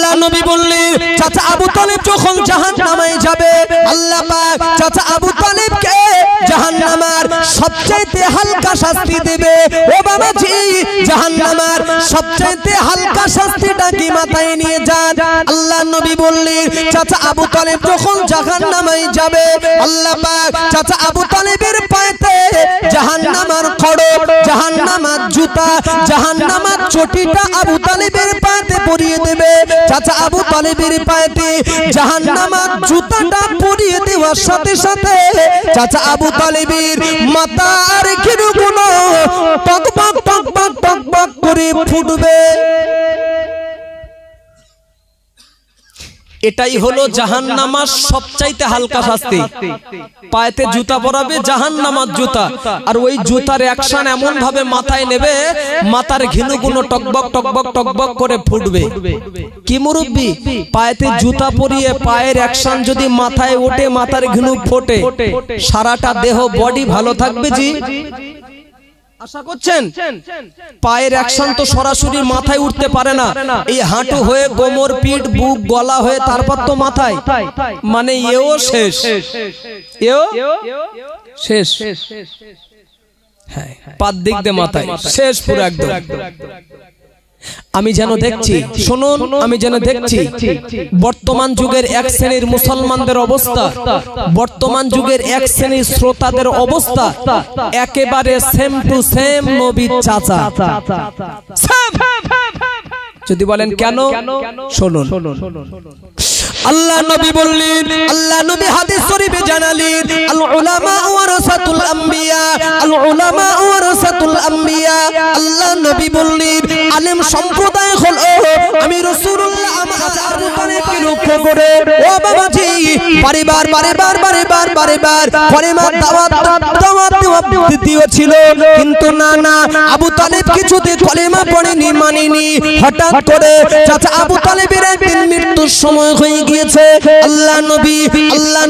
আল্লাহ নবী বললেন চাচা আবু তালেব যখন জাহান্নামে যাবে আল্লাহ পাক চাচা আবু তালেবকে জাহান্নামের সবচেয়ে হালকা শাস্তি দেবে। ও বাবাজি, জাহান্নামের সবচেয়ে হালকা শাস্তিটা কি মাথায় নিয়ে যান। আল্লাহ নবী বললেন চাচা আবু তালেব যখন জাহান্নামে যাবে আল্লাহ পাক চাচা আবু তালেবের পায়েতে জাহান্নামের খড়গ, জাহান্নামের জুতা, জাহান্নামের চটিটা আবু তালেবের পায়েতে পরিয়ে দেবে। চাচা আবু তালেবের পায়েতে জাহান্নামের জুতাটা পরিয়ে দেওয়ার সাথে সাথে চাচা আবু তালেবের মাথার কিরুগুলো টকবক টকবক টকবক করে ফুটবে। এটাই হলো জাহান্নামার সবচাইতে হালকা শাস্তি। পায়েতে জুতা পরাবে, জাহান্নামার জুতা, আর ওই জুতার অ্যাকশন এমন ভাবে মাথায় নেবে মাথার ঘিনুগুলো টকবক টকবক টকবক করে ফুটবে। কি মুরব্বি, পায়েতে জুতা পরিয়ে পায়ের অ্যাকশন যদি মাথায় ওঠে, মাথার ঘিনু ফোটে, সারাটা দেহ বডি ভালো থাকবে জি? আশা করছেন? পায়ের অ্যাকশন তো সরাসরি মাথায় উঠতে পারে না, এই হাঁটু হয়ে কোমর, পিঠ, বুক, গলা হয়ে তারপর তো মাথায়, মানে এও শেষ, এও শেষ, হ্যাঁ পাত দিক দিয়ে মাথায় শেষ পুরো একদম। আমি যেন দেখছি, শুনুন, আমি যেন দেখছি বর্তমান যুগের এক শ্রেণীর মুসলমানদের অবস্থা, বর্তমান যুগের এক শ্রেণীর শ্রোতাদের অবস্থা একেবারে সেম টু সেম নবীর চাচা। যদি বলেন কেন, শুনুন। আল্লাহ নবী বললেন, আল্লাহ নবী হাদিস শরীফে জানালেন আল উলামা ওয়ারাসাতুল আম্বিয়া, আল উলামা ওয়ারাসাতুল আম্বিয়া। আল্লাহ নবী বললেন আলেম সম্প্রদায় হলো, আমি রাসূলুল্লাহ আমার আবু তালেবকে লক্ষ্য করে ও বাবাজি বারবার কলেমার দাওয়াত দিয়েছিল, কিন্তু না আবু তালেব কিছুতে কলেমা পড়েনি, মানেনি। হঠাৎ করে চাচা আবু তালেবের একদিন মৃত্যুর সময় হয়ে গিয়েছে। আল্লাহ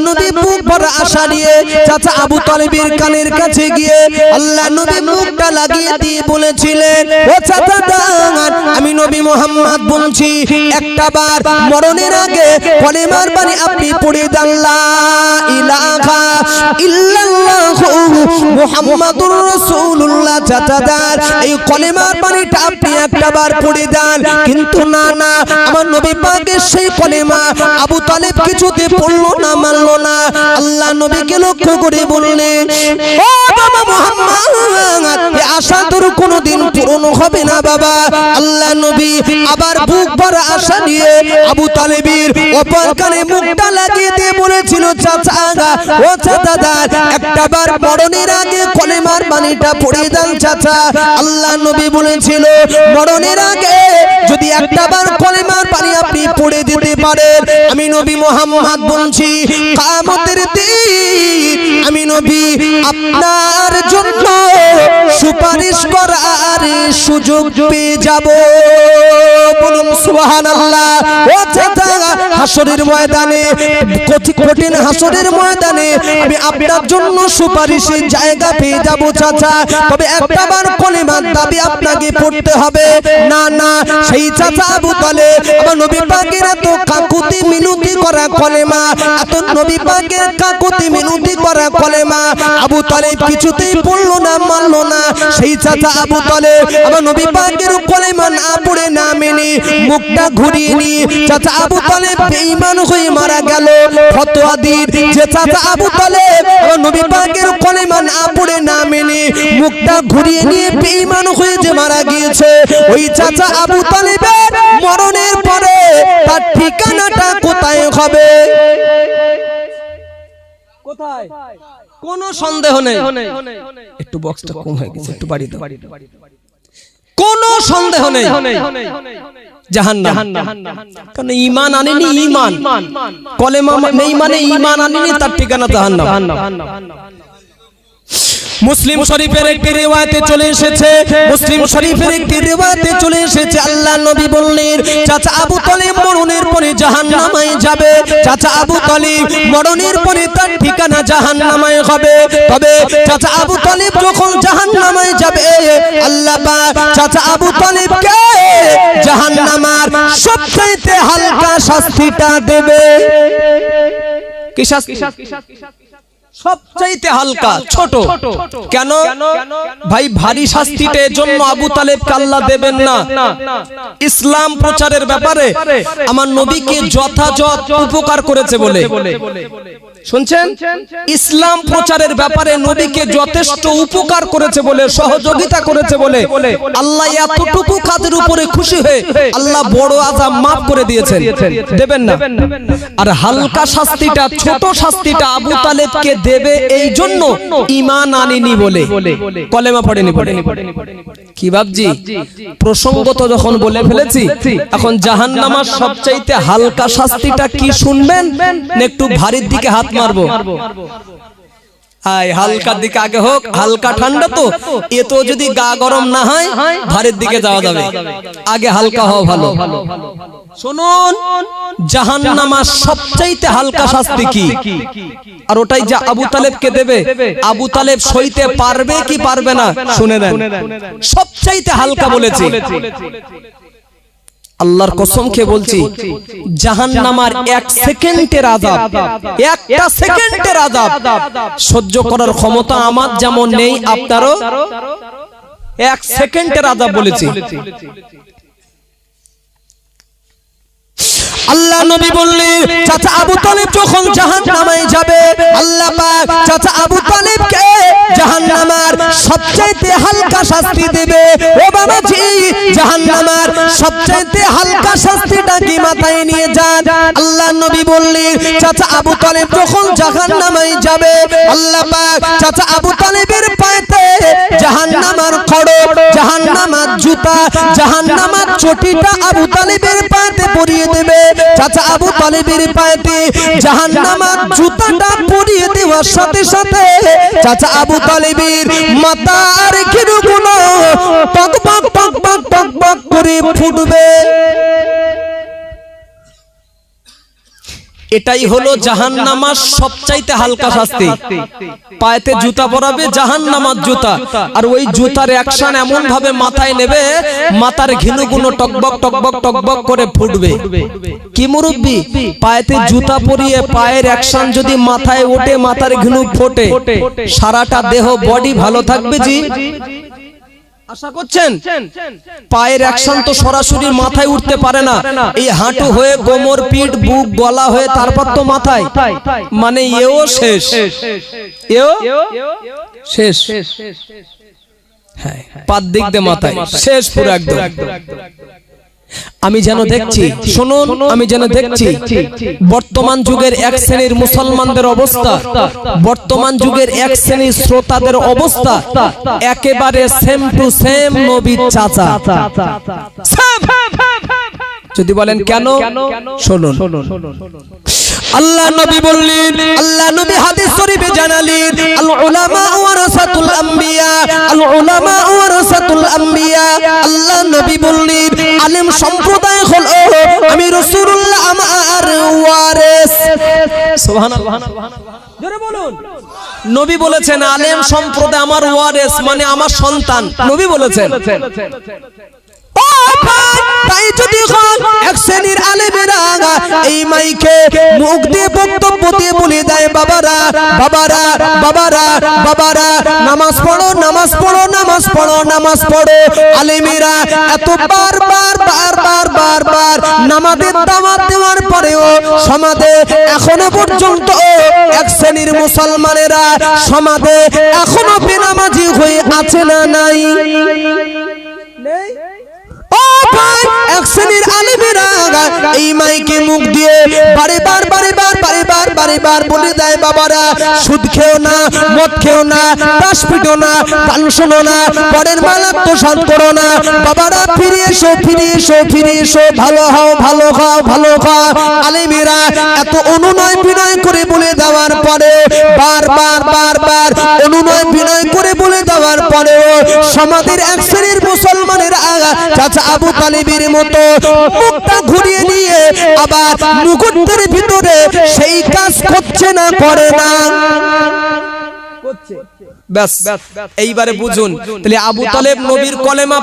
নবী বুক ভরা আশা নিয়ে চাচা আবু তালেবের কানের কাছে গিয়ে আল্লাহ নবী মুখটা লাগিয়ে দিয়ে বলেছিলেন, ও চাচা, আমি নবী মুহাম্মদ বলছি, একটা বার মরণের আগে কলেমার বাণী আপনি পড়ে দেন, লা ইলাহা ইল্লাল্লাহু মুহাম্মাদুর রাসূলুল্লাহ। চাচা, এই কলেমার বাণীটা আপনি একটা বার পড়ে দেন। কিন্তু না, আমার নবী পাকের সেই কলেমা আবু তালেব কিছুতে পড়লো না, মানলো না। আল্লাহ নবীকে লক্ষ্য করে বললেন, ও বাবা মুহাম্মদ, এই আশা তোর কোনোদিন পূরণ হবে না বাবা। আল্লাহ নবী আবার বুক ভরা আশা নিয়ে আবু তালেবের অপর কানে মুখটা লাগিয়ে দিয়ে বলেছিল, চাচা, ও চাচা, একটা বার মরণের আগে কলেমার বাণীটা পড়ে দেন চাচা। আল্লাহ নবী বলেছিল, মরণের আগে যদি একটা বার কলেমার বাণী আপনি পড়ে দিতে পারেন, আমি নবী মুহাম্মদ বলছি, কিয়ামতের দিন আমি নবী আপনার জন্য সুপারিশ করার সুযোগ পেয়ে যাব। বলুন সুবহানাল্লাহ। ও চাচা, হাসরের ময়দানে, কঠিন হাসরের ময়দানে আমি আপনার জন্য সুপারিশের জায়গা পেয়ে যাব চাচা। তবে একটাবার কলেমার দাবি আপনাকে পড়তে হবে। না, সেই চাচা আবু তালেব আমার নবী পাকের এত কাকুতি মিনতি করা কলেমা, এত নবী পাকের কাকুতি মিনতি করা কলেমা আবু তালেব কিছুতেই পড়লো না, মানলো না। সেই চাচা আবু তালেব আমার নবী পাকের কলেমা না পড়ে, না মেনে মুখটা ঘুরিয়ে নিয়ে চাচা আবু তালেব বেঈমান হয়ে মারা গেল। ফতোয়া দিন যে চাচা আবু তালেব আমার নবী পাকের কলেমা না পড়ে, না মেনে মুখটা ঘুরিয়ে নিয়ে বেঈমান হয়ে যে মারা গিয়েছে, ওই চাচা আবু তালেবের মরণের পরে তার ঠিকানাটা কোথায় হবে? কোথায়? কোনো সন্দেহ নেই। একটু বক্সটা কম হয়ে গেছে, একটু বাড়িয়ে দাও। কোনো সন্দেহ নেই, জাহান্নাম। কারণ ঈমান আনেনি, ঈমান কলেমা নেই মানে ঈমান আনেনি, তার ঠিকানা জাহান্নাম। মুসলিম শরীফের একটি রিওয়ায়াতে চলে এসেছে, মুসলিম শরীফের একটি রিওয়ায়াতে চলে এসেছে, আল্লাহ নবী বললেন, চাচা আবু তালেব মরণের পরে জাহান্নামে যাবে। চাচা আবু তালেব মরণের পরে তার ঠিকানা জাহান্নামে হবে। তবে চাচা আবু তালেব যখন জাহান্নামে যাবে, আল্লাহ পাক চাচা আবু তালেবকে জাহান্নামের সবচেয়ে হালকা শাস্তিটা দেবে। কি শাস্তি? সবচাইতে হালকা, ছোট। কেন ভাই? ভারী শাস্তিটা এজন্য আবু তালেবকে আল্লাহ দেবেন না। ইসলাম প্রচারের ব্যাপারে আমার নবীকে যথাযথ উপকার করেছে বলে, শুনছেন? ইসলাম প্রচারের ব্যাপারে নবীকে যথেষ্ট উপকার করেছে বলে, সহযোগিতা করেছে বলে আল্লাহ এতটুকু কাজের উপরে খুশি হয়ে আল্লাহ বড় আযাব মাফ করে দিয়েছেন, দেবেন না। আর হালকা শাস্তিটা, ছোট শাস্তিটা আবু তালেবকে দেবে এই জন্য ঈমান আনেনি বলে, কলেমা পড়েনি বলে। কি ভাবজি? প্রসঙ্গত যখন বলে ফেলেছি, এখন জাহান্নামের সবচাইতে হালকা শাস্তিটা কি শুনবেন না একটু ভারীর দিকে হাত মারবো? হালকার দিকে আগে হোক, হালকা ঠান্ডা তো, এ তো যদি গা গরম না হয় ভারীর দিকে যাওয়া যাবে, আগে হালকা হওয়া ভালো। শুনুন, জাহান্নামের সবচাইতে হালকা শাস্তি কি, আর ওটাই যা আবু তালেবকে দেবে। আবু তালেব সইতে পারবে কি পারবে না শুনে নেন। সবচাইতে হালকা বলেছি, আল্লাহর কসম খেয়ে বলছি, জাহান্নামের 1 সেকেন্ডের আযাব, 1টা সেকেন্ডের আযাব সহ্য করার ক্ষমতা আমার যেমন নেই, আপনারও 1 সেকেন্ডের আযাব বলেছি। আল্লাহ নবী বললেন, চাচা আবু তালেব যখন জাহান্নামে যাবে, আল্লাহ পাক চাচা আবু তালেবকে জাহান্নামের সবচাইতে হালকা শাস্তি দেবে। ও বাবাজি, জাহান্নামের সবচাইতে হালকা শাস্তিটা কি মাথায় নিয়ে যান। আল্লাহ নবী বললেন, চাচা আবু তালেব যখন জাহান্নামে যাবে, আল্লাহ পাক চাচা আবু তালেবের পায়েতে জাহান্নামের খড়গ, জাহান্নামের জুতা, জাহান্নামের চটিটা আবু তালেবের পায়েতে পরিয়ে দেবে। চাচা আবু তালেবের পায়েতে জাহান্নামের জুতাটা পরিয়ে দেওয়ার সাথে সাথে চাচা আবু তালেবের মাথার কিরুগুলো টকবক টকবক টকবক করে ফুটবে। এটাই হলো জাহান্নামের সবচাইতে হালকা শাস্তি। পায়েতে জুতা পরাবে, জাহান্নামের জুতা, আর ওই জুতার অ্যাকশন এমন ভাবে মাথায় নেবে, মাথার ঘিনুগুলো টকবক টকবক টকবক করে ফুটবে। কি মুরব্বি, পায়েতে জুতা পরিয়ে পায়ের অ্যাকশন যদি মাথায় ওঠে, মাথার ঘিনু ফোটে, সারাটা দেহ বডি ভালো থাকবে জি? আশা করছেন? পায়ের অ্যাকশন তো সরাসরি মাথায় উঠতে পারে না, এই হাঁটু হয়ে কোমর, পিঠ, বুক, গলা হয়ে তারপর তো মাথায়, মানে এও শেষ, এও শেষ। হ্যাঁ, পাত দিক দিয়ে মাথায় শেষ পুরো একদম। আমি যেন দেখছি, শুনুন, আমি যেন দেখছি বর্তমান যুগের এক শ্রেণীর মুসলমানদের অবস্থা, বর্তমান যুগের এক শ্রেণীর শ্রোতাদের অবস্থা একেবারে সেম টু সেম নবীর চাচা। যদি বলেন কেন, শুনুন। আল্লাহ নবী বললেন, আল্লাহ নবী হাদিস শরীফে জানালেন, আল উলামা ওয়ারাসাতুল আম্বিয়া, আল উলামা ওয়ারাসাতুল আম্বিয়া। আল্লাহ নবী বললেন, আলেম সম্প্রদায় হলো আমি রাসূলুল্লাহ আমার ওয়ারিস। সুবহানাল্লাহ, জোরে বলুন। নবী বলেছেন আলেম সম্প্রদায় আমার ওয়ারিস, মানে আমার সন্তান, নবী বলেছেন। তাই যদি এক শ্রেণীর আলেমেরা এই মাইকে মুখ দিয়ে বক্তব্য দিয়ে বলে দেয়, বাবারা বাবারা বাবারা বাবারা, নামাজ পড়ো নামাজ পড়ো নামাজ পড়ো নামাজ পড়ো, আলেমেরা এত বারবার বারবার বারবার নামাজের দাওয়াত দেওয়ার পরেও সমাজে এখনো পর্যন্ত এক শ্রেণীর মুসলমানেরা সমাজে এখনো বেনামাজি হয়ে আছে না নাই? এক শ্রেণীর আলেমেরা এই মাইকে মুখ দিয়ে বারেবার বারেবার বারেবার বারেবার বলে দেয়, বাবারা সুদ খেও না, মদ খেও না, তাস পিটো না, গান শোনো না, পরের মালাপ তো সাদ করো না, বাবারা ফিরে এসো ফিরে এসো ফিরে এসো, ভালো হও ভালো খাও ভালো খাও। আলেমেরা এত অনুনয় বিনয় করে বলে দেওয়ার পরে, বারবার বারবার অনুনয় বিনয় করে বলে দেওয়ার পরেও সমাজের এক শ্রেণীর মুসলমানের চাচা আবু তালেবের মতো মুখটা ঘুরিয়ে নিয়ে আবার মুকুটের ভিতরে সেই কাজ করছে না, করে না, করছে। ব্যাস এইবারে বুঝুন, তাহলে আবু তালেব নবীর কলেমা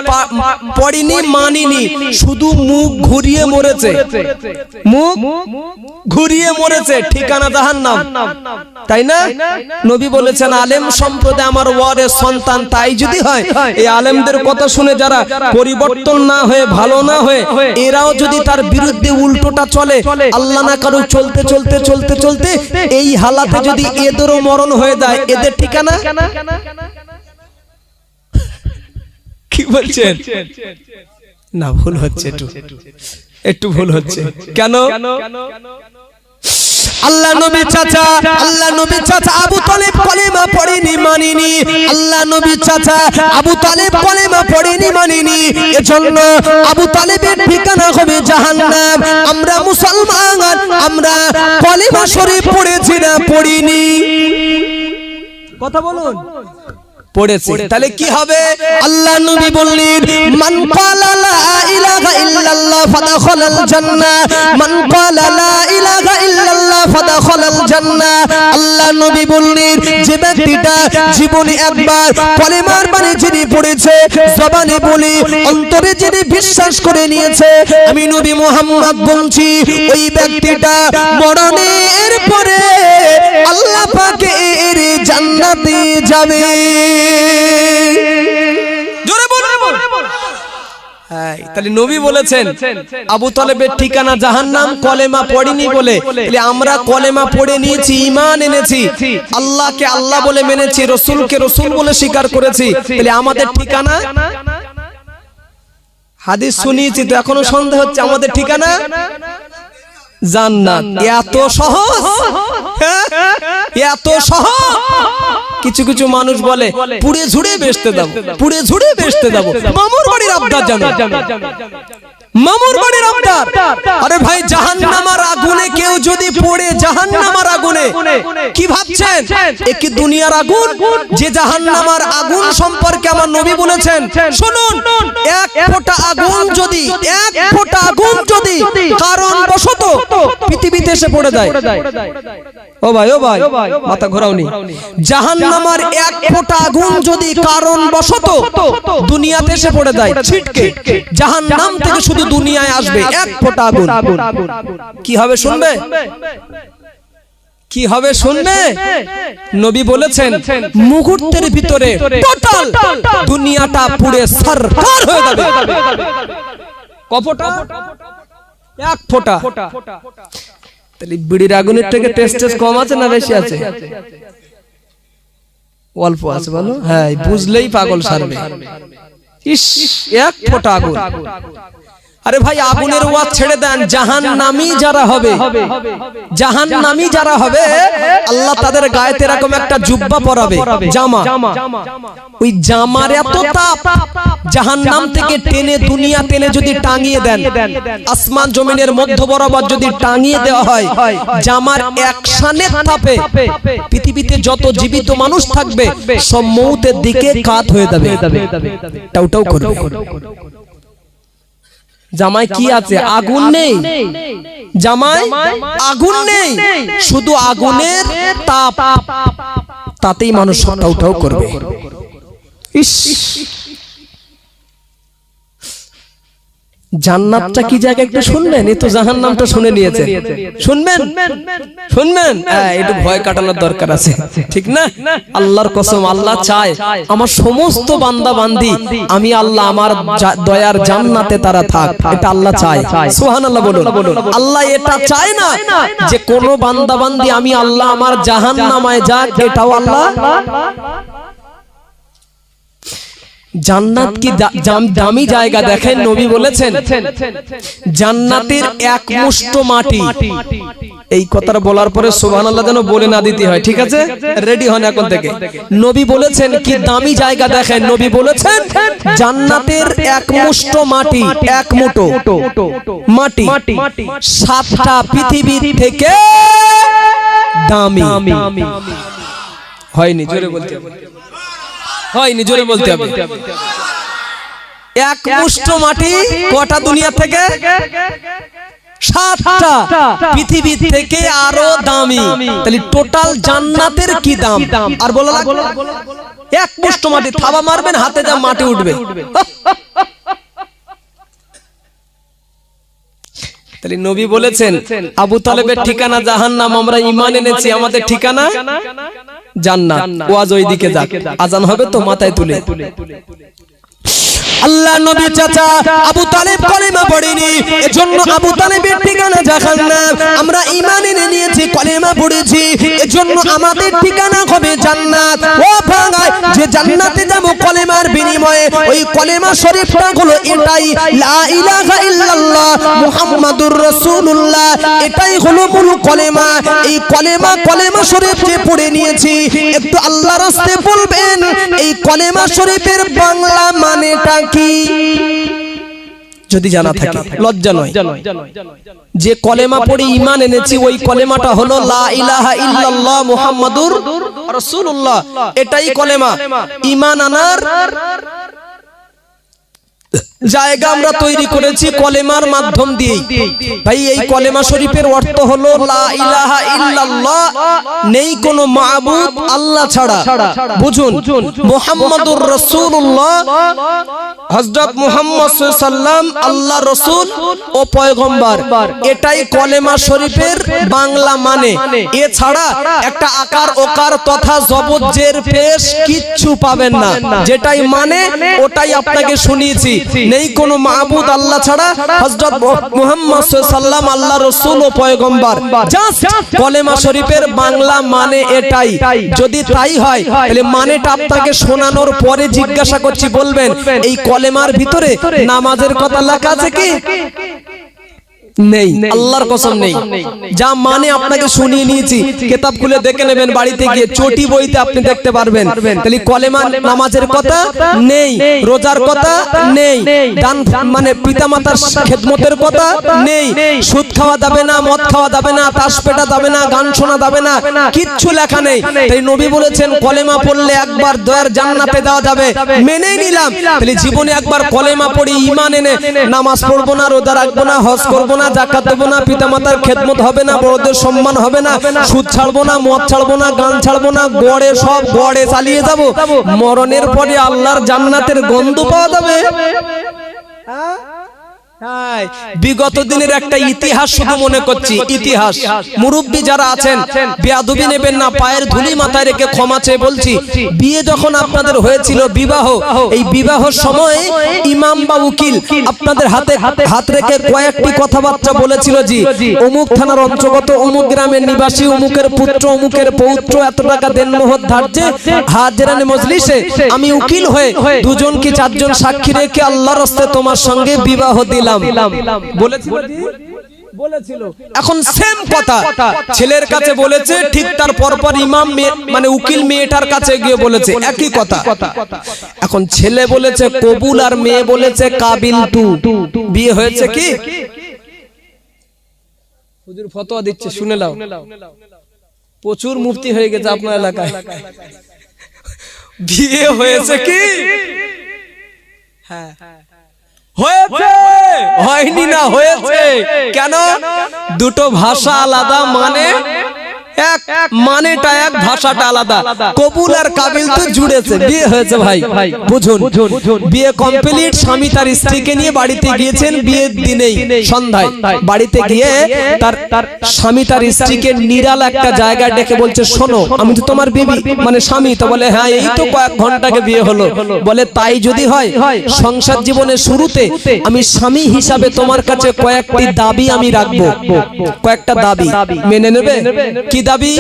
পড়েনি, মানিনি, শুধু মুখ ঘুরিয়ে মরেছে, মুখ ঘুরিয়ে মরেছে, ঠিকানা জাহান্নাম, তাই না? নবী বলেছেন আলেম সম্প্রদায় আমার ওয়ারের সন্তান। তাই যদি হয়, এই আলেমদের কথা শুনে যারা পরিবর্তন না হয়ে, ভালো না হয়ে, এরাও যদি তার বিরুদ্ধে উল্টোটা চলে, আল্লাহ না কারো চলতে চলতে চলতে চলতে এই হালাতে যদি এদেরও মরণ হয়ে যায়, এদের ঠিকানা কি বলছেন? না, ভুল হচ্ছে, একটু ভুল হচ্ছে। কেন? আল্লাহ নবী চাচা আবু তালেব কলেমা পড়েনি, মানিনি। আল্লাহ নবী চাচা আবু তালেব কলেমা পড়েনি, মানিনি, এজন্য আবু তালেবের ঠিকানা হবে জাহান্নাম। আমরা মুসলমান, আমরা কলেমা শরীফ পড়েছি না পড়িনি? কথা বলুন, পড়েছে, তাহলে কি হবে? আল্লাহ নবী বললেন মান ক্বালা লা ইলাহা ইল্লাল্লাহ ফাদাখালাল জান্নাহ, মান ক্বালা লা ইলাহা ইল্লাল্লাহ ফাদাখালাল জান্নাহ। আল্লাহ নবী বললেন যে ব্যক্তিটা জীবনে একবার কলেমার বাণী যিনি পড়েছে, জবানে বলে অন্তরে যিনি বিশ্বাস করে নিয়েছে, আমি নবী মুহাম্মদ বলছি, ওই ব্যক্তিটা মরণের পরে আল্লাহ পাকের জান্নাতে যাবে। তাহলে নবী বলেছেন আবু তালেবের ঠিকানা জাহান্নাম, কলেমা পড়িনি বলে। তাহলে আমরা কলেমা পড়ে নিয়েছি, ঈমান এনেছি, আল্লাহকে আল্লাহ বলে মেনেছি, রাসূলকে রাসূল বলে স্বীকার করেছি, তাহলে আমাদের ঠিকানা? হাদিস শুনিয়েছি তো এখনো সন্দেহ হচ্ছে, আমাদের ঠিকানা জান্নাত। এত সহজ, এত সহজ। কিছু কিছু মানুষ বলে পুড়ে ঝুড়ে বেচতে দাও, পুড়ে ঝুড়ে বেচতে দাও, মামুর বাড়ির আবদার জানো, মামুর বাড়ির আবদার। আরে ভাই, জাহান্নামের আগুনে কেউ যদি পড়ে, জাহান্নামের আগুনে, কি ভাবছেন এ কি দুনিয়ার আগুন? যে জাহান্নামের আগুন সম্পর্কে আমার নবী বলেছেন, শুনুন, এক ফোঁটা আগুন যদি, এক ফোঁটা আগুন যদি কারণবশত পৃথিবীতে এসে পড়ে যায়, ও ভাই, ও ভাই, মাথা ঘোরাওনি, জাহান্নামের এক ফোঁটা আগুন যদি কারণবশত দুনিয়াতে এসে পড়ে যায়, ছিটকে জাহান্নাম থেকে শুধু দুনিয়ায় আসবে এক ফোঁটা আগুন, কি হবে শুনবে? কি হবে শুনবে? নবী বলেছেন মুহূর্তের ভিতরে টোটাল দুনিয়াটা পুড়ে সারখার হয়ে যাবে। কফোটা? এক ফোঁটা। তাহলে বিড়ির আগুনের থেকে টেস্ট কম আছে না বেশি আছে? অল্প আছে, বলো। হ্যাঁ, বুঝলেই পাগল সারবে। ইস, এক ফোঁটা আগুন। আরে ভাই, আগুনের ওয়াজ ছেড়ে দেন, জাহান্নামী যারা হবে, জাহান্নামী যারা হবে, আল্লাহ তাদের গায়েতে এরকম একটা জুব্বা পরাবে, জামা। ওই জামার এত তাপ, জাহান্নাম থেকে টেনে, দুনিয়া টেনে যদি টাঙিয়ে দেন, আসমান জমিনের মধ্য বরাবর যদি টাঙিয়ে দেওয়া হয়, জামার একশানের তাপে পৃথিবীতে যত জীবিত মানুষ থাকবে সব মৌতের দিকে কাত হয়ে যাবে, টাউ টাউ করবে। জামায় কি আছে? আগুন নেই, জামায় আগুন নেই, শুধু আগুনের তাপ, তাতেই মানুষ টাউ টাউ করবে। ইস, জান্নাতটা কি জায়গা একটু শুনবেন? এই তো জাহান্নামটা শুনে নিয়েছেন, শুনবেন? শুনবেন? একটু ভয় কাটানোর দরকার আছে, ঠিক না? আল্লাহর কসম, আল্লাহ চায় আমার সমস্ত বান্দা বান্দি, আমি আল্লাহ আমার দয়ার জান্নাতে তারা থাক, এটা আল্লাহ চায়। সুবহানাল্লাহ বলুন। আল্লাহ এটা চায় না যে কোন বান্দা বান্দি আমি আল্লাহ আমার জাহান্নামায় যাক, এটাও আল্লাহ। জান্নাত কি দামি জায়গা দেখেন, নবী বলেছেন জান্নাতের এক মুষ্ট মাটি। এই কথাটা বলার পরে সুবহানাল্লাহ যেন বলে না দিতে হয়, ঠিক আছে? রেডি হন এখন থেকে। নবী বলেছেন কি দামি জায়গা দেখেন, নবী বলেছেন জান্নাতের এক মুষ্ট মাটি, এক মুঠো মাটি 7টা পৃথিবীর থেকে দামি। হয়নি, জোরে বলতে হবে, হয়নি, জোরে বলতে হবে। এক মুষ্ট মাটি কটা দুনিয়া থেকে? 7টা পৃথিবী থেকে আরো দামি। তাহলে টোটাল জান্নাতের কি দাম আর বলা লাগবে? এক মুষ্ট মাটি থাবা মারবেন, হাতে যা মাটি উঠবে। তাহলে নবী বলেছেন আবু তালেবের ঠিকানা জাহান্নাম, আমরা ঈমান এনেছি, আমাদের ঠিকানা জান্নাত। ওয়াজ ওইদিকে যাক, আজান হবে তো মাথায় তুলে। আল্লাহ নবী চাচা আবু তালেব কলেমা পড়েনি, এজন্য আবু তালেবের ঠিকানা জাহান্নাম। আমরা ঈমান এনে নিয়েছি, কলেমা পড়েছি, এজন্য আমাদের ঠিকানা হবে জান্নাত। ও ভাঙায় যে জান্নাতে যাব কলেমার বিনিময়ে, ওই কলেমা শরীফটা হলো এটাই, লা ইলাহা ইল্লাল্লাহ মুহাম্মাদুর রাসূলুল্লাহ। এটাই হলো মূল কলেমা। এই কলেমা শরীফ যে পড়ে নিয়েছি, একটু আল্লাহর রাস্তে বলবেন এই কলেমা শরীফের বাংলা মানেটা কি? যদি জানা থাকে লজ্জা নয়। যে কলেমা পড়ে ঈমান এনেছি, ওই কলেমাটা হলো লা ইলাহা ইল্লাল্লাহ মুহাম্মাদুর রাসূলুল্লাহ। এটাই কলেমা। ঈমান আনার জায়গা আমরা তৈরি করেছি কলেমার মাধ্যম দিয়ে। ভাই এই কলেমা শরীফের অর্থ হলো লা ইলাহা ইল্লাল্লাহ, নেই কোনো মাবুদ আল্লাহ ছাড়া। বুঝুন, মুহাম্মাদুর রাসূলুল্লাহ, হযরত মুহাম্মদ সাল্লাল্লাহু আলাইহি সাল্লাম আল্লাহর রাসূল ও পয়গম্বর। এটাই কলেমা শরীফের বাংলা মানে। এছাড়া একটা আকার ওকার তথা জবজ্জের পেশ কিচ্ছু পাবেন না। যেটাই মানে ওটাই আপনাকে শুনিয়েছি, নেই কোনো মাবুদ আল্লাহ ছাড়া, হযরত মুহাম্মদ সাল্লাল্লাহু আলাইহি সাল্লাম আল্লাহর রাসূল ও পয়গম্বর। জাস্ট কলেমা শরীফের বাংলা মানে এটাই। যদি তাই হয় তাহলে মানেটা আপনাকে শোনানোর পরে জিজ্ঞাসা করছি, বলবেন এই কলেমার ভিতরে নামাজের কথা লেখা আছে কি? নেই, আল্লাহর কসম নেই। যা মানে আপনাকে শুনিয়ে নিয়েছি, কিতাব খুলে দেখে নেবেন, বাড়িতে গিয়ে চটি বইতে আপনি দেখতে পারবেন। তাহলে কলেমা নামাজের কথা নেই, রোজার কথা নেই, দান মানে পিতামাতার খেদমতের কথা নেই, সুদ খাওয়া যাবে না, মদ খাওয়া যাবে না, তাস পেটা যাবে না, গান শোনা যাবে না, কিচ্ছু লেখা নেই। তাই নবী বলেছেন কলেমা পড়লে একবার দয়ার জান্নাতে যাওয়া যাবে। মেনেই নিলাম। তাহলে জীবনে একবার কলেমা পড়ি, ঈমান এনে নামাজ পড়বো না, রোজা রাখবো না, হজ করবো না, যাকাত দেব না, পিতামাতার খেদমত হবে না, বড়দের সম্মান হবে না, সুদ ছাড়বো না, মদ ছাড়বো না, গান ছাড়বো না, গড়ে সব গড়ে চালিয়ে যাব। মরণের পরে আল্লাহর জান্নাতের গন্ধ পাওয়া যাবে। বিগত দিনের একটা ইতিহাস শুধু মনে করছি, ইতিহাস। মুরব্বী যারা আছেন বেয়াদবি নেবেন না, পায়ের ধুলি মাথায় রেখে ক্ষমা চেয়ে বলছি। বিয়ে যখন আপনাদের হয়েছিল, বিবাহ, এই বিবাহর সময় ইমাম বা উকিল আপনাদের হাতে হাত রেখে কয়েকটি কথাবার্তা বলেছিল, জি অমুক থানার অন্তর্গত অমুক গ্রামের নিবাসী অমুকের পুত্র অমুকের পৌত্র এত টাকা দেনমোহর ধার্যে হাজিরানে মজলিসে আমি উকিল হয়ে দুজন কি চারজন সাক্ষী রেখে আল্লাহর রাস্তে তোমার সঙ্গে বিবাহ দিলাম। বলেছিল। এখন সেম কথা ছেলের কাছে বলেছে, ঠিক তার পরপর ইমাম মানে উকিল মেয়েটার কাছে গিয়ে বলেছে একই কথা। এখন ছেলে বলেছে কবুল আর মেয়ে বলেছে কাবিল টু। বিয়ে হয়েছে কি? হুজুর ফতোয়া দিচ্ছে, শুনে নাও। প্রচুর মুফতি হয়ে গেছে আপনার এলাকায়। বিয়ে হয়েছে কি? হ্যাঁ হয়েছে, হয়নি না, হয়েছে। কেন? দুটো ভাষা আলাদা, মানে এক, মানেটা এক, ভাষাটা আলাদা। কবুল আর কাবিল তো জুড়েছে, বিয়ে হয়েছে। ভাই বুঝুন, বিয়ে কমপ্লিট। স্বামী তার স্ত্রীকে নিয়ে বাড়িতে গিয়েছেন বিয়ের দিনেই সন্ধ্যায়। বাড়িতে গিয়ে তার স্বামী তার স্ত্রীকে নিরালা একটা জায়গায় ডেকে বলছে, শোনো আমি তো তোমার বিবি মানে স্বামী। তো বলে হ্যাঁ, এই তো কয়েক ঘন্টাকে বিয়ে হলো। বলে তাই যদি হয়, সংসার জীবনের শুরুতে আমি স্বামী হিসাবে তোমার কাছে কয়েকটি দাবি আমি রাখবো। কয়েকটা দাবি মেনে নেবে? কি দাবি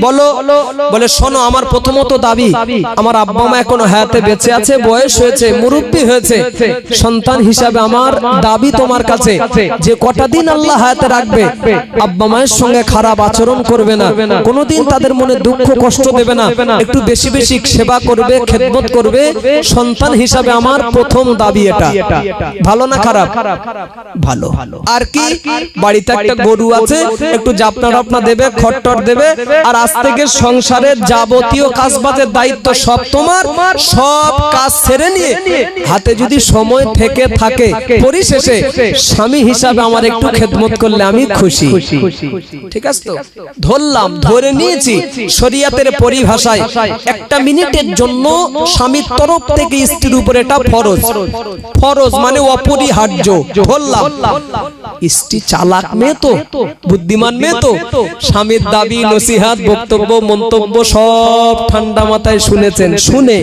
বলো? বলে শোনো, আমার প্রথমত দাবি, আমার আব্বা মা এখনো হায়াতে বেঁচে আছে, বয়স হয়েছে, মুরব্বি হয়েছে, সন্তান হিসাবে আমার দাবি তোমার কাছে যে কটা দিন আল্লাহ হায়াতে রাখবে, আব্বা মায়ের সঙ্গে খারাপ আচরণ করবে না, কোনোদিন তাদের মনে দুঃখ কষ্ট দেবে না, একটু বেশি বেশি সেবা করবে, খেদমত করবে। সন্তান হিসাবে আমার প্রথম দাবি এটা। ভালো না খারাপ? ভালো। আর কি? বাড়িতে একটা গরু আছে, একটু জাপনা টাপনা দেবে, খট্টর দেবে আর আজ থেকে সংসারের যাবতীয় কাজবাজের দায়িত্ব সব তোমার, সব কাজ ছেড়ে নিয়ে হাতে যদি সময় থেকে থাকে পরিশেষে স্বামী হিসাবে আমার একটু খেদমত করলে আমি খুশি। ঠিক আছে তো? ধরলাম, ধরে নিয়েছি শরীয়তের পরিভাষায় একটা মিনিটের জন্য স্বামীর তরফ থেকে স্ত্রীর উপর এটা ফরজ। ফরজ মানে অপরিহার্য। ধরলাম স্ত্রী চালাক মেয়ে তো, বুদ্ধিমান মেয়ে তো, স্বামীর দাবি নসিহত বক্তব্য মন্তব্য সব ঠান্ডা মাথায় শুনেছেন। শুনে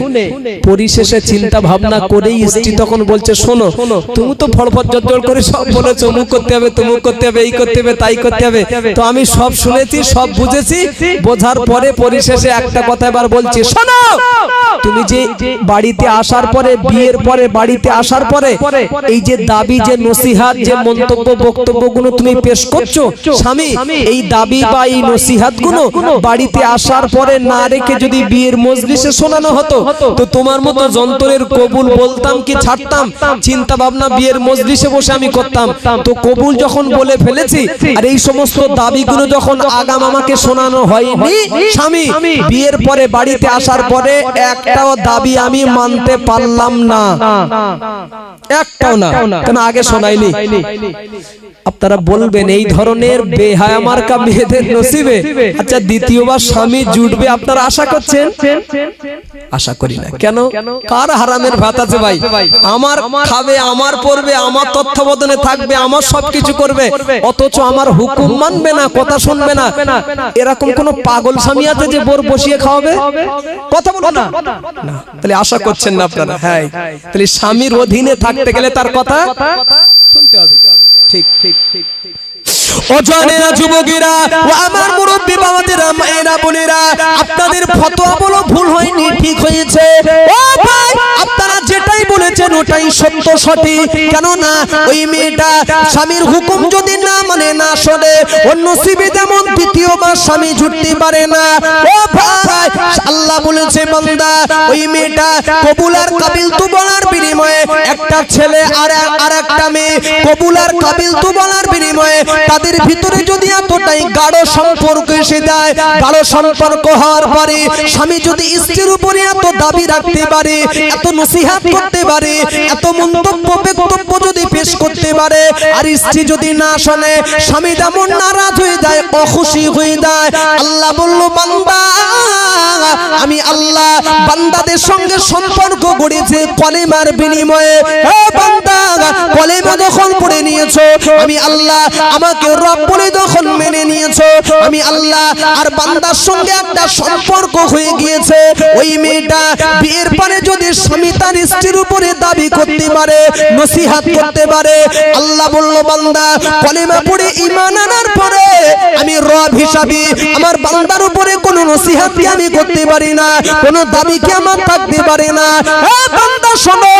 পরিশেষে চিন্তা ভাবনা করেই স্ত্রী তখন বলছে, শোনো তুমি তো ফড়ফড় জড়জড় করে সব বলেছো, অমুক করতে হবে তমুক করতে হবে, এই করতে হবে তাই করতে হবে, তো আমি সব শুনেছি সব বুঝেছি। বোঝার পরে পরিশেষে একটা কথা এবার বলছি, শোনো তুমি যে বাড়িতে আসার পরে, বিয়ের পরে বাড়িতে আসার পরে এই যে দাবি যে নসিহত যে মন্তব্য বক্তব্যগুলো তুমি পেশ করছো স্বামী, এই দাবি বা এই নসিহত গুলো বাড়িতে আসার পরে না রেখে যদি বিয়ের মজলিসে শোনানো হতো তো তোমার মতো যন্ত্রের কবুল বলতাম কি ছাড়তাম চিন্তা ভাবনা বিয়ের মজলিসে বসে আমি করতাম। তো কবুল যখন বলে ফেলেছি আর এই সমস্ত দাবিগুলো যখন আগাম আমাকে শোনানো হয়নি স্বামী, বিয়ের পরে বাড়িতে আসার পরে একটাও দাবি আমি মানতে পারলাম না, একটাও না, কেন আগে শোনাইনি। আপনারা বলবেন এই ধরনের বেহায়া মার্কা মেয়েদের নসিবে আচ্ছা দ্বিতীয়বার স্বামী জুটবে আপনারা আশা করছেন? আশা করি না। কেন? কার হারামের ভাত আছে ভাই? আমার খাবে, আমার পড়বে, আমার তত্ত্বাবধানে থাকবে, আমার সবকিছু করবে, অথচ আমার হুকুম মানবে না, কথা শুনবে না। এরকম কোন পাগল স্বামী আছে যে বোর বসিয়ে খাওয়াবে? কথা বলো না। তাহলে আশা করছেন না আপনারা? হ্যাঁ, তাহলে স্বামীর অধীনে থাকতে গেলে তার কথা শুনতে হবে। ঠিক ঠিক ঠিক ঠিক। অজানেরা যুবকেরা ও আমার মুরব্বি বাবাদেরা মায়েরা বোনেরা, আপনাদের ফতোয়া বলো ভুল হয়নি, ঠিক হয়েছে। ও ভাই আপনারা যেটাই বলেছেন ওটাই সত্য সঠিক। কেন না ওই মেয়েটা স্বামীর হুকুম যদি না মানে না শোনে, অন্য নসিবে যেমন দ্বিতীয়বার স্বামী জুটতে পারে না। ও ভাই আল্লাহ বলেছে বান্দা ওই মেয়েটা কবুল আর কাবিল তু বলার বিনিময়ে একটা ছেলে আর একটা মেয়ে কবুল আর কাবিল তু বলার বিনিময়ে তাদের ভিতরে যদি এতটাই গাঢ় সম্পর্ক এসে যায়, গাঢ় সম্পর্ক হওয়ার পরে স্বামী যদি স্ত্রীর উপরে এত দাবি রাখতে পারে, এত নসিহত করতে পারে, এত মন্তব্য বক্তব্য যদি পেশ করতে পারে আর স্ত্রী যদি না শোনে, স্বামী যেমন নারাজ হয়ে যায়, অখুশি হয়ে যায়, আল্লাহ বলল বান্দা আমি আল্লাহ বান্দাদের সঙ্গে সম্পর্ক গড়েছে কলেমার বিনিময়ে। ও বান্দা কলেমা যখন পড়ে নিয়েছো আমি আল্লাহ আমাকে রব বলে যখন মেনে নিয়েছো আমি আল্লাহ আর বান্দার সঙ্গে একটা সম্পর্ক হয়ে গিয়েছে। ওই মেয়েটা বিয়ের পরে যদি স্বামী তার স্ত্রীর উপরে দাবি করতে পারে, নসিহত করতে পারে, আল্লাহ বলল বান্দা কলেমা পড়ে ঈমান আনার পরে আমি রব হিসাবে আমার বান্দার উপরে কোনো নসিহত কি আমি করতে পারি না, কোনো দাবি কি আমার থাকতে পারে না। এ বান্দা শোনো,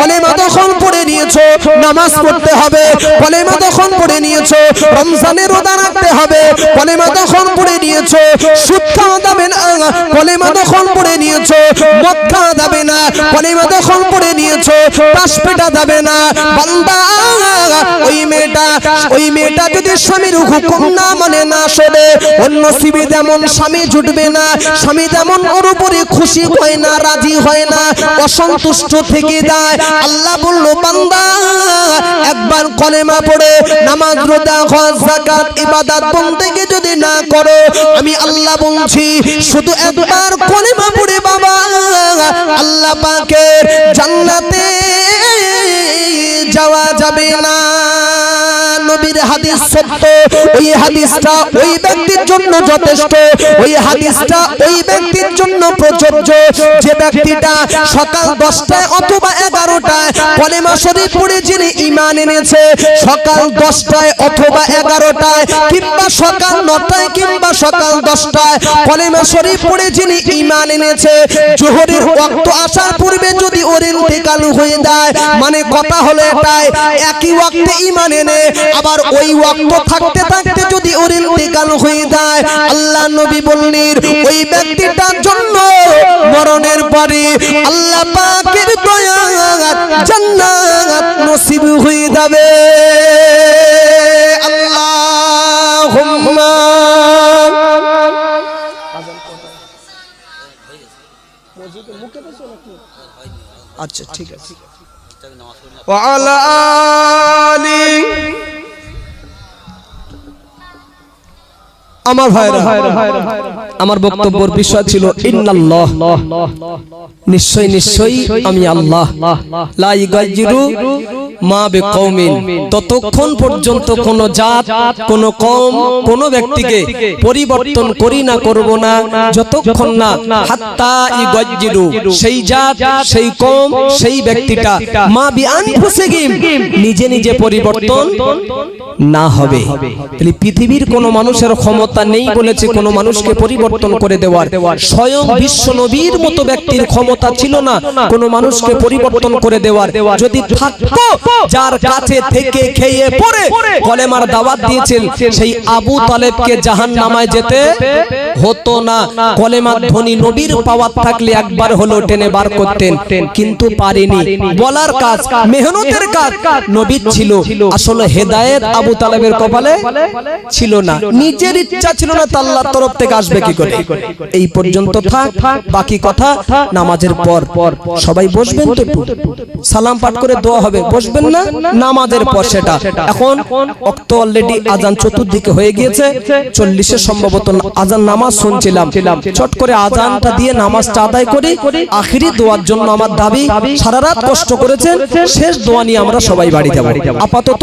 কলেমা যখন পড়ে নিয়েছো নামাজ পড়তে হবে, কলেমা যখন পড়ে নিয়েছো রমজানের রোজা রাখতে হবে, কলেমা যখন পড়ে নিয়েছো সুদ খাওয়া যাবে না, কলেমা যখন পড়ে নিয়েছো মদ খাওয়া যাবে না, কলেমা যখন পড়ে নিয়েছো পাশ পেটা যাবে না। বান্দা ওই মেয়েটা যদি স্বামীর হুকুম না মানে না শোনে, অন্য নসিবে যেমন স্বামী জুটবে না, স্বামী যেমন ওর উপরে খুশি হয় না, রাজি হয় না, অসন্তুষ্ট থেকে যায়। আল্লাহ বলল বান্দা একবার কলেমা পড়ে নামাজ রোজা হজ যাকাত ইবাদত বন্দেগি যদি না করো আমি আল্লাহ বলছি শুধু একবার কলেমা পড়ে বাবা আল্লাহ পাকের জান্নাতে যাওয়া যাবে না। নবীর হাদিস সত্য, ওই হাদিসটা ওই ব্যক্তির জন্য যথেষ্ট, ওই হাদিসটা ওই ব্যক্তির জন্য প্রযোজ্য যে ব্যক্তিটা সকাল 10টায় অথবা 11টায় কলেমা শরীফ পড়ে যিনি ঈমান এনেছে, সকাল 10টায় অথবা 11টায় কিংবা সকাল 9টায় কিংবা সকাল 10টায় কলেমা শরীফ পড়ে যিনি ঈমান এনেছে, জোহরের ওয়াক্ত আসার পূর্বে যদি ওর ইন্তেকাল হয়ে যায়, মানে কথা হলো এটাই একই ওয়াক্তে ঈমান এনে আবার ওই ওয়াক্ত থাকতে থাকতে যদি ওর ইন্তেকাল হয়ে যায়, আল্লাহ নবী বললেন ওই ব্যক্তিটার জন্য মরণের পরে আল্লাহ পাকের দয়া জান্নাত নসিব হয়ে যাবে। আল্লাহুম্মা আচ্ছা ঠিক আছে ওয়া আলা আলি আমার ভাইরা আমার বক্তব্যের বিষয় ছিল ইন্নাল্লাহ নিশ্চয় নিশ্চয় আমি আল্লাহ লা ইগাইরু মা বিকওমিন ততক্ষণ পর্যন্ত কোন জাত কোন কওম কোন ব্যক্তিকে পরিবর্তন করি না করব না যতক্ষণ না হাত্তা ইগাইরু সেই জাত সেই কওম সেই ব্যক্তিটা মা বিআনফুসিহিম নিজে নিজে পরিবর্তন না হবে। তাহলে পৃথিবীর কোন মানুষের ক্ষমতা নেই বলেছে কোন মানুষকে পরিবর্তন করে দেওয়ার। স্বয়ং বিশ্ব নবীর মতো ব্যক্তির ক্ষমতা ছিল না কোন মানুষকে পরিবর্তন করে দেওয়ার। যদি থাকতো যার কাছে থেকে খেয়ে পড়ে কলেমার দাওয়াত দিয়েছেন সেই আবু তালেবকে জাহান্নামায় যেতে হতো না। কলেমার ধ্বনি নবীর পাওয়ার থাকলে একবার হলো টেনে বার করতেন, কিন্তু পারেনি। বলার কাজ মেহনতের কাজ নবীর ছিল, আসলে হেদায়েত আবু তালেবের কপালে ছিল না। নিজের ইচ্ছা ছিল না, আল্লাহর তরফ থেকে আসবে কি করে। এই পর্যন্ত থাক, বাকি কথা নামাজের পর। সবাই বসবেন তো, একটু সালাম পাঠ করে দোয়া হবে, বসবেন না নামাজের পর সেটা। এখন ওয়াক্ত অলরেডি আজান চতুর্দিকে হয়ে গিয়েছে, 40-এ সম্ভবত আজান নামাজ শুনছিলাম। চট করে আজানটা দিয়ে নামাজটা আদায় করি। আখিরি দোয়ার জন্য আমার দাবি, সারা রাত কষ্ট করেছেন, শেষ দোয়া নিয়ে আমরা সবাই বাড়ি যাব আপাতত।